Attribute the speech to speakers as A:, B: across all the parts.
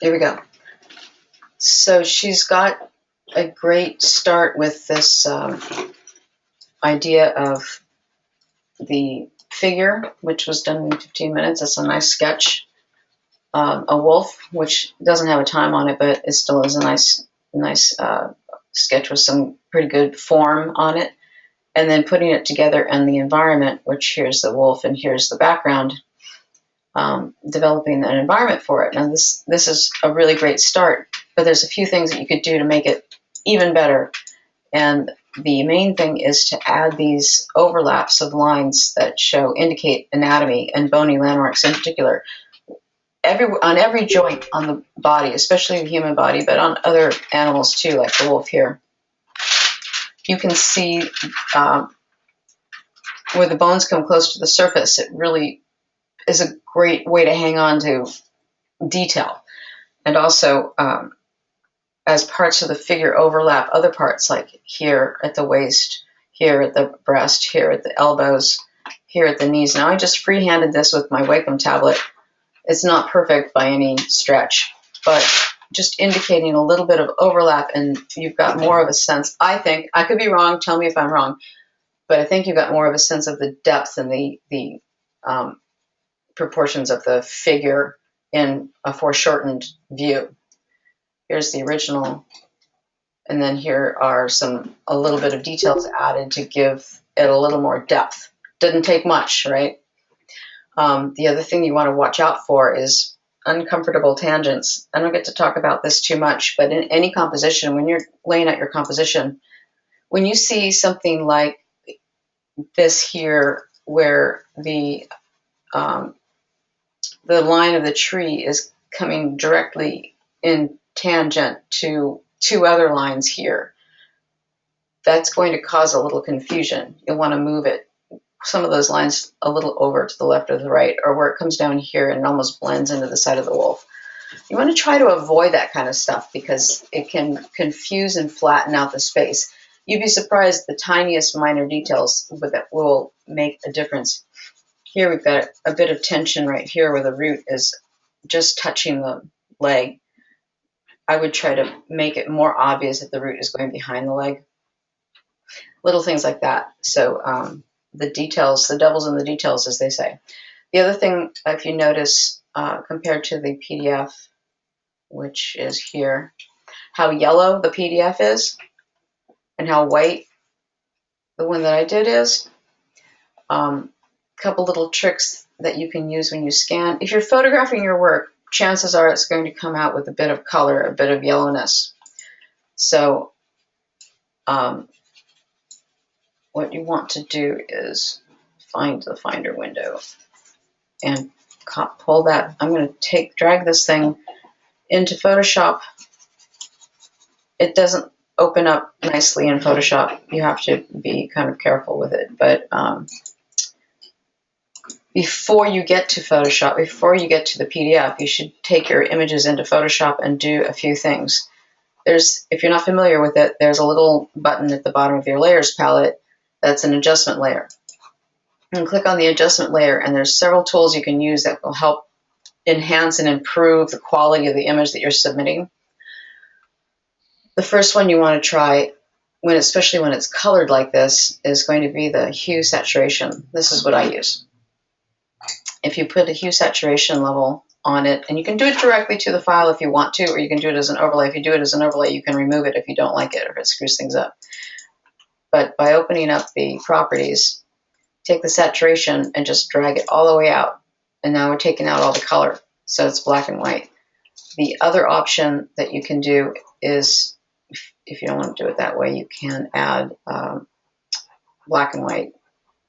A: There we go. So she's got a great start with this idea of the figure, which was done in 15 minutes. That's a nice sketch. A wolf, which doesn't have a time on it, but it still is a nice sketch with some pretty good form on it. And then putting it together and the environment, which here's the wolf and here's the background, developing an environment for it. Now this is a really great start, but there's a few things that you could do to make it even better. And the main thing is to add these overlaps of lines that indicate anatomy and bony landmarks in particular. On every joint on the body, especially the human body, but on other animals too, like the wolf here, you can see where the bones come close to the surface. It really is a great way to hang on to detail. And also, as parts of the figure overlap other parts, like here at the waist, here at the breast, here at the elbows, here at the knees. Now I just freehanded this with my Wacom tablet. It's not perfect by any stretch, but just indicating a little bit of overlap, and you've got more of a sense. I think, I could be wrong, tell me if I'm wrong, but I think you've got more of a sense of the depth and the proportions of the figure in a foreshortened view. Here's the original, and then here are a little bit of details added to give it a little more depth. Didn't take much, right? The other thing you want to watch out for is uncomfortable tangents. I don't get to talk about this too much, but in any composition, when you're laying out your composition, when you see something like this here, where the line of the tree is coming directly in tangent to two other lines here, that's going to cause a little confusion. You'll want to move it, some of those lines, a little over to the left or the right, or where it comes down here and almost blends into the side of the wolf. You want to try to avoid that kind of stuff because it can confuse and flatten out the space. You'd be surprised the tiniest minor details that will make a difference. Here we've got a bit of tension right here where the root is just touching the leg. I would try to make it more obvious that the root is going behind the leg. Little things like that. So the details, the devil's in the details, as they say. The other thing, if you notice, compared to the PDF, which is here, how yellow the PDF is and how white the one that I did is. Couple little tricks that you can use when you scan. If you're photographing your work, chances are it's going to come out with a bit of color, a bit of yellowness. So what you want to do is find the Finder window and pull that. I'm going to drag this thing into Photoshop. It doesn't open up nicely in Photoshop. You have to be kind of careful with it. But before you get to Photoshop, before you get to the PDF, you should take your images into Photoshop and do a few things. If you're not familiar with it, there's a little button at the bottom of your layers palette that's an adjustment layer. And click on the adjustment layer, and there's several tools you can use that will help enhance and improve the quality of the image that you're submitting. The first one you want to try, especially when it's colored like this, is going to be the hue saturation. This is what I use. If you put a hue saturation level on it, and you can do it directly to the file if you want to, or you can do it as an overlay. If you do it as an overlay, you can remove it if you don't like it or if it screws things up. But by opening up the properties, take the saturation and just drag it all the way out. And now we're taking out all the color, so it's black and white. The other option that you can do is, if you don't want to do it that way, you can add black and white,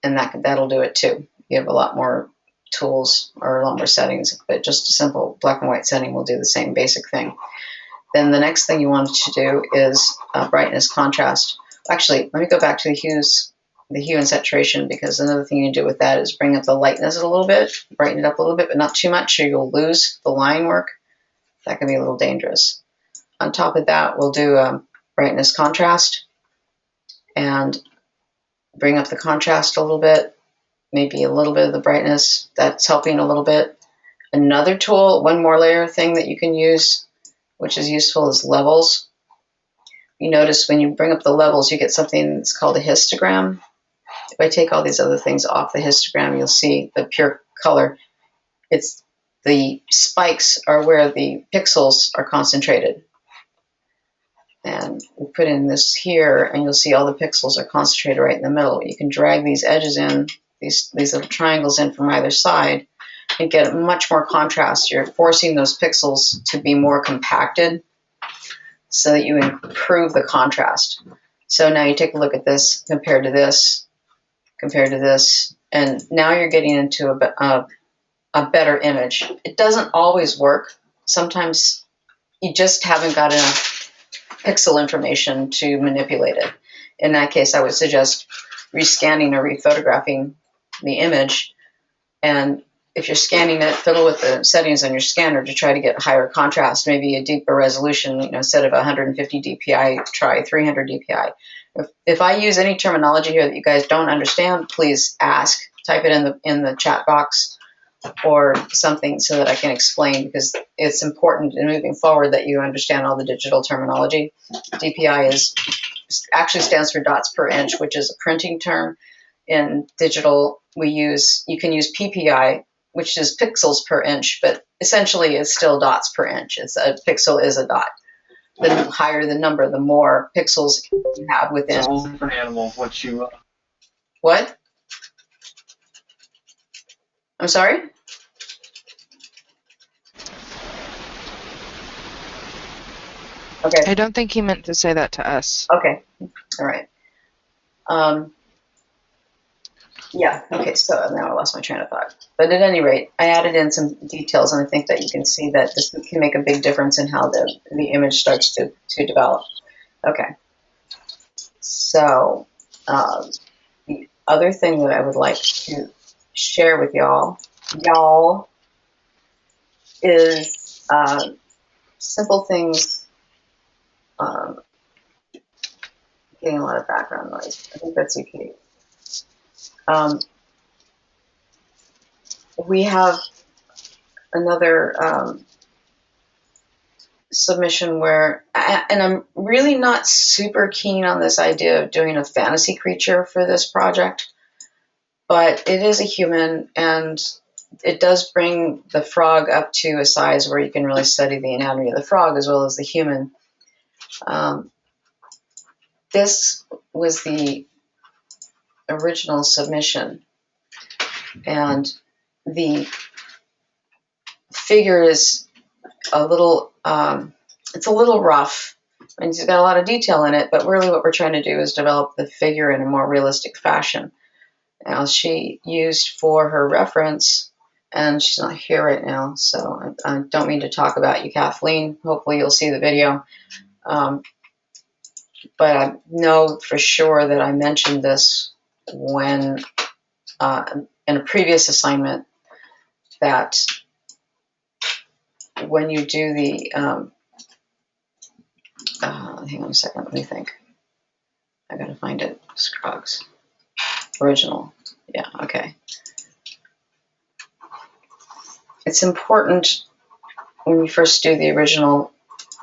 A: and that'll do it too. You have a lot more tools or a lot more settings, but just a simple black and white setting will do the same basic thing. Then the next thing you want to do is brightness contrast. Actually, let me go back to the hue and saturation, because another thing you can do with that is bring up the lightness a little bit, brighten it up a little bit, but not too much, or you'll lose the line work. That can be a little dangerous. On top of that, we'll do brightness contrast and bring up the contrast a little bit, maybe a little bit of the brightness. That's helping a little bit. Another tool, one more layer thing that you can use, which is useful, is levels. You notice when you bring up the levels, you get something that's called a histogram. If I take all these other things off the histogram, you'll see the pure color. It's the spikes are where the pixels are concentrated. And we put in this here, and you'll see all the pixels are concentrated right in the middle. You can drag these edges in, these little triangles in from either side, and get much more contrast. You're forcing those pixels to be more compacted so that you improve the contrast. So now you take a look at this compared to this, and now you're getting into a better image. It doesn't always work. Sometimes you just haven't got enough pixel information to manipulate it. In that case, I would suggest rescanning or rephotographing the image. And if you're scanning it, fiddle with the settings on your scanner to try to get higher contrast, maybe a deeper resolution. Instead of 150 dpi, try 300 dpi. If I use any terminology here that you guys don't understand, please ask. Type it in the chat box or something so that I can explain, because it's important in moving forward that you understand all the digital terminology. DPI actually stands for dots per inch, which is a printing term. In digital, you can use PPI, which is pixels per inch, but essentially it's still dots per inch. A pixel is a dot. The higher the number, the more pixels you have within.
B: It's a whole different animal.
A: What? I'm sorry? Okay.
C: I don't think he meant to say that to us.
A: Okay. All right. Yeah. Okay. So now I lost my train of thought. But at any rate, I added in some details, and I think that you can see that this can make a big difference in how the image starts to develop. Okay. So the other thing that I would like to share with y'all is simple things. Getting a lot of background noise. I think that's okay. We have another submission where, and I'm really not super keen on this idea of doing a fantasy creature for this project, but it is a human, and it does bring the frog up to a size where you can really study the anatomy of the frog as well as the human. This was the original submission, and the figure is a little, it's a little rough. I mean, it's got a lot of detail in it, but really what we're trying to do is develop the figure in a more realistic fashion. Now, she used for her reference, and she's not here right now, so I don't mean to talk about you, Kathleen. Hopefully you'll see the video. But I know for sure that I mentioned this when in a previous assignment, that when you do the, hang on a second, let me think. I gotta find it. Scruggs. Original. Yeah, okay. It's important when you first do the original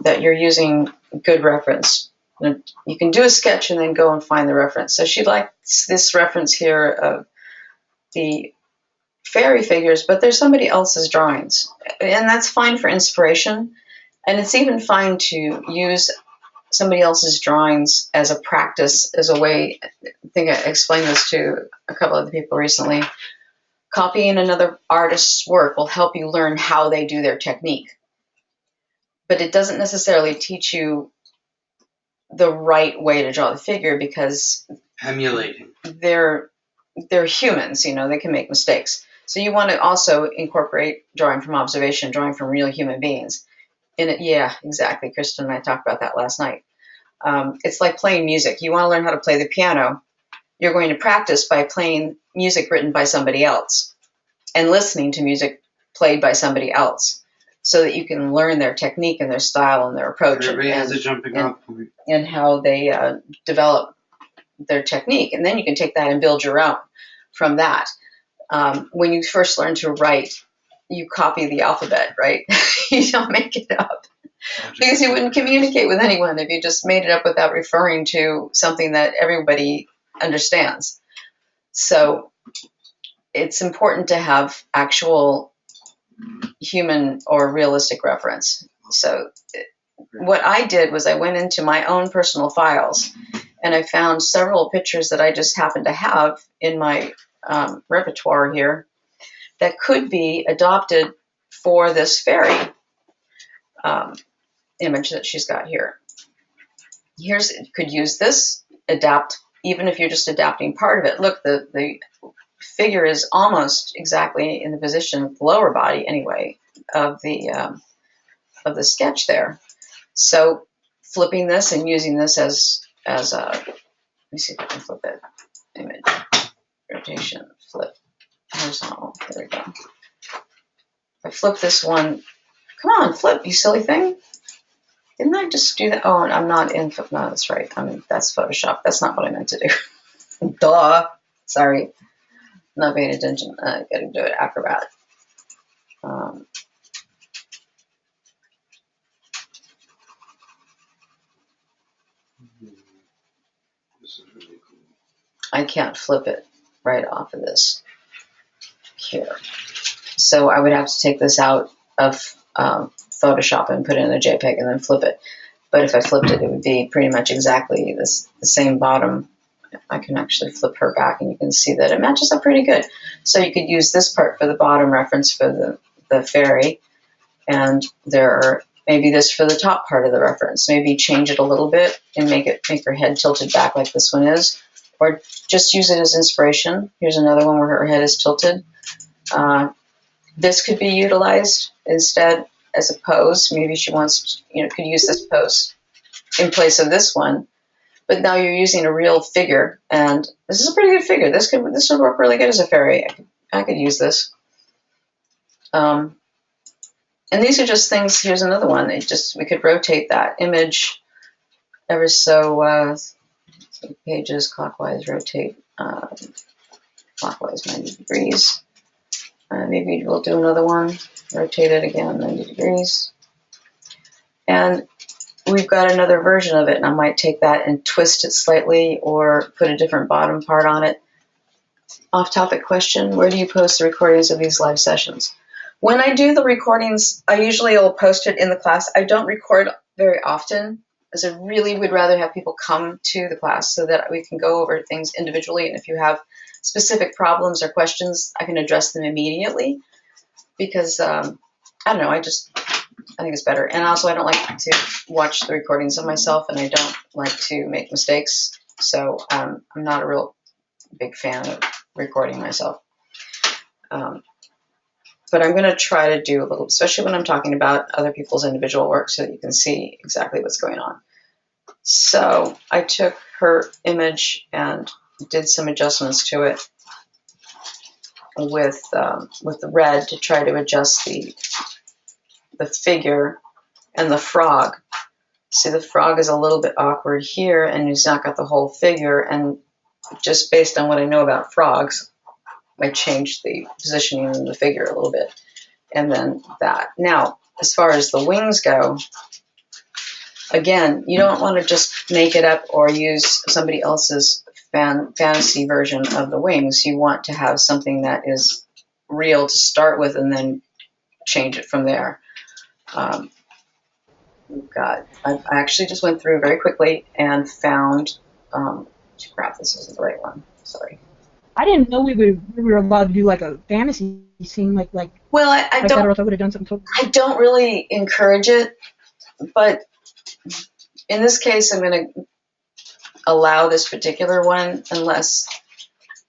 A: that you're using good reference. You can do a sketch and then go and find the reference. So she likes this reference here of the fairy figures, but there's somebody else's drawings. And that's fine for inspiration. And it's even fine to use somebody else's drawings as a practice, as a way. I think I explained this to a couple of the people recently. Copying another artist's work will help you learn how they do their technique. But it doesn't necessarily teach you the right way to draw the figure, because
B: Emulating.
A: They're humans, they can make mistakes. So you want to also incorporate drawing from observation, drawing from real human beings. Yeah, exactly. Kristen and I talked about that last night. It's like playing music. You want to learn how to play the piano. You're going to practice by playing music written by somebody else and listening to music played by somebody else, so that you can learn their technique and their style and their approach, and how they develop their technique. And then you can take that and build your own from that. When you first learn to write, you copy the alphabet, right? You don't make it up. Because you wouldn't communicate with anyone if you just made it up without referring to something that everybody understands. So it's important to have actual human or realistic reference. So what I did was I went into my own personal files and I found several pictures that I just happened to have in my repertoire here that could be adopted for this fairy image that she's got here. You could use this, adapt, even if you're just adapting part of it. Look, the figure is almost exactly in the position of the lower body, anyway, of the sketch there. So flipping this and using this as a, let me see if I can flip it. Image, rotation, flip, horizontal. There we go. If I flip this one, come on, flip, you silly thing. Didn't I just do that? Oh, I'm not in, no, that's right. That's Photoshop. That's not what I meant to do. Duh. Sorry. Not paying attention. I gotta do it Acrobat.
B: This is really cool.
A: I can't flip it right off of this here. So I would have to take this out of Photoshop and put it in a JPEG and then flip it. But if I flipped it, it would be pretty much exactly the same bottom. I can actually flip her back and you can see that it matches up pretty good. So you could use this part for the bottom reference for the fairy, and maybe this for the top part of the reference. Maybe change it a little bit and make her head tilted back like this one is, or just use it as inspiration. Here's another one where her head is tilted. This could be utilized instead as a pose. Maybe she wants to, could use this pose in place of this one. But now you're using a real figure, and this is a pretty good figure. This would work really good as a fairy. I could use this. And these are just things. Here's another one. We could rotate that image ever so pages clockwise. Rotate clockwise 90 degrees. Maybe we'll do another one. Rotate it again 90 degrees. And we've got another version of it, and I might take that and twist it slightly or put a different bottom part on it. Off-topic question, where do you post the recordings of these live sessions? When I do the recordings, I usually will post it in the class. I don't record very often, as I really would rather have people come to the class so that we can go over things individually, and if you have specific problems or questions, I can address them immediately, because, I don't know, I think it's better. And also, I don't like to watch the recordings of myself, and I don't like to make mistakes. So I'm not a real big fan of recording myself. But I'm going to try to do a little, especially when I'm talking about other people's individual work, so that you can see exactly what's going on. So I took her image and did some adjustments to it with the red to try to adjust the figure and the frog. See, the frog is a little bit awkward here, and he's not got the whole figure, and just based on what I know about frogs, I changed the positioning of the figure a little bit, and then that. Now, as far as the wings go, again, you don't want to just make it up or use somebody else's fantasy version of the wings. You want to have something that is real to start with and then change it from there. I actually just went through very quickly and found, crap, this isn't the right one. Sorry.
D: I didn't know we were allowed to do like a fantasy scene like
A: well, I
D: like
A: don't,
D: that, or else I would have done something totally.
A: I don't really encourage it, but in this case, I'm going to allow this particular one unless,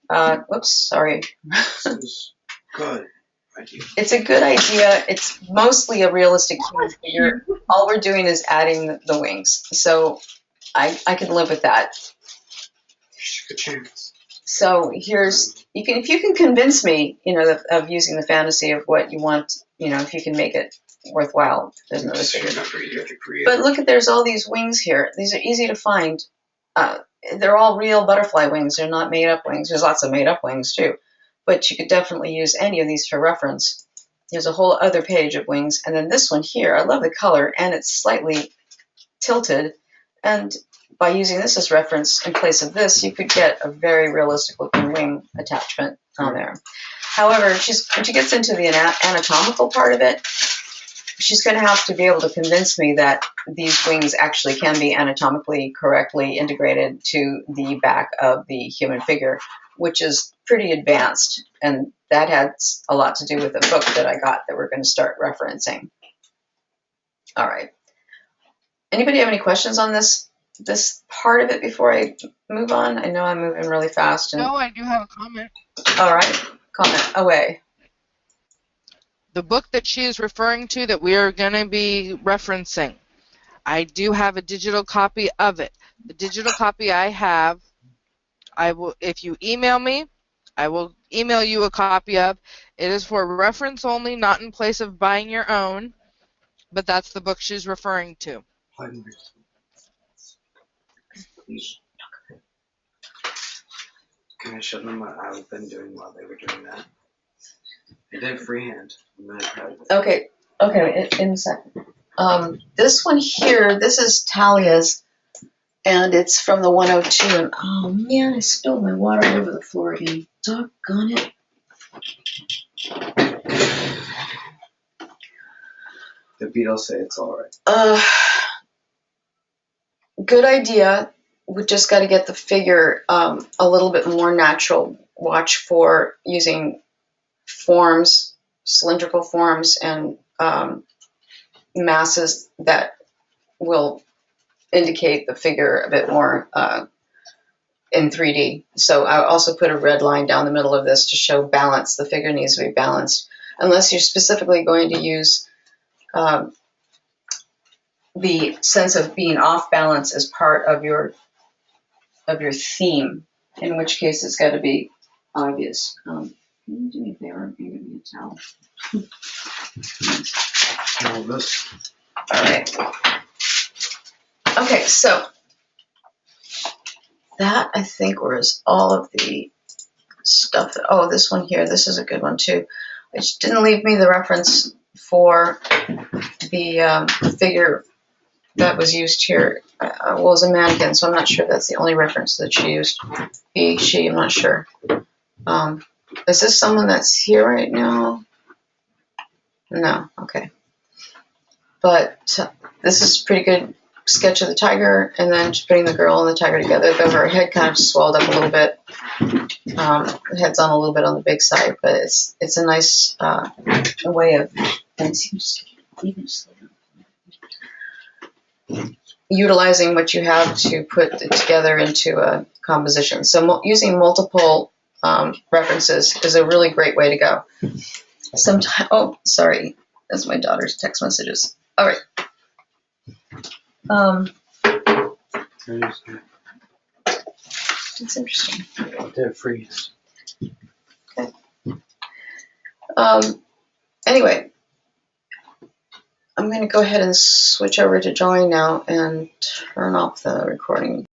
A: whoops, sorry.
B: This is good.
A: It's a good idea. It's mostly a realistic human figure. All we're doing is adding the wings. So I can live with that.
B: Good chance.
A: So if you can convince me, of using the fantasy of what you want, if you can make it worthwhile, there's another figure. But look there's all these wings here. These are easy to find. They're all real butterfly wings. They're not made up wings. There's lots of made up wings too. But you could definitely use any of these for reference. There's a whole other page of wings. And then this one here, I love the color, and it's slightly tilted. And by using this as reference in place of this, you could get a very realistic looking wing attachment on there. However, when she gets into the anatomical part of it, she's going to have to be able to convince me that these wings actually can be anatomically correctly integrated to the back of the human figure, which is pretty advanced. And that has a lot to do with the book that I got that we're going to start referencing. All right. Anybody have any questions on this part of it before I move on? I know I'm moving really fast.
C: No, I do have a comment.
A: All right. Comment away.
C: The book that she is referring to that we are going to be referencing, I do have a digital copy of it. The digital copy I have, I will, if you email me, I will email you a copy of. It is for reference only, not in place of buying your own, but that's the book she's referring to.
B: Can I show them what I've been doing while they were doing that? I did freehand. I'm really proud of it.
A: Okay, in a second. This one here, this is Talia's, and it's from the 102. And oh man, I spilled my water over the floor again. Doggone it.
B: The Beatles say it's all right.
A: Good idea. We just got to get the figure a little bit more natural. Watch for using forms, cylindrical forms, and masses that will indicate the figure a bit more in 3D. So I also put a red line down the middle of this to show balance. The figure needs to be balanced. Unless you're specifically going to use the sense of being off balance as part of your theme, in which case it's got to be obvious. Can you do me a favor? Can you give me a towel?
B: All this.
A: All right. Okay, so that I think was all of the stuff. Oh, this one here, this is a good one too. It didn't leave me the reference for the figure that was used here. Well, it was a mannequin, so I'm not sure that's the only reference that she used. He, she, I'm not sure. Is this someone that's here right now? No, okay. But this is a pretty good sketch of the tiger, and then just putting the girl and the tiger together, though her head kind of swelled up a little bit. The head's on a little bit on the big side, but it's a nice way of utilizing what you have to put it together into a composition. So using multiple references is a really great way to go. Sometimes, oh, sorry, that's my daughter's text messages. All right. It's interesting.
B: They're freehand.
A: Okay. Anyway, I'm going to go ahead and switch over to drawing now and turn off the recording.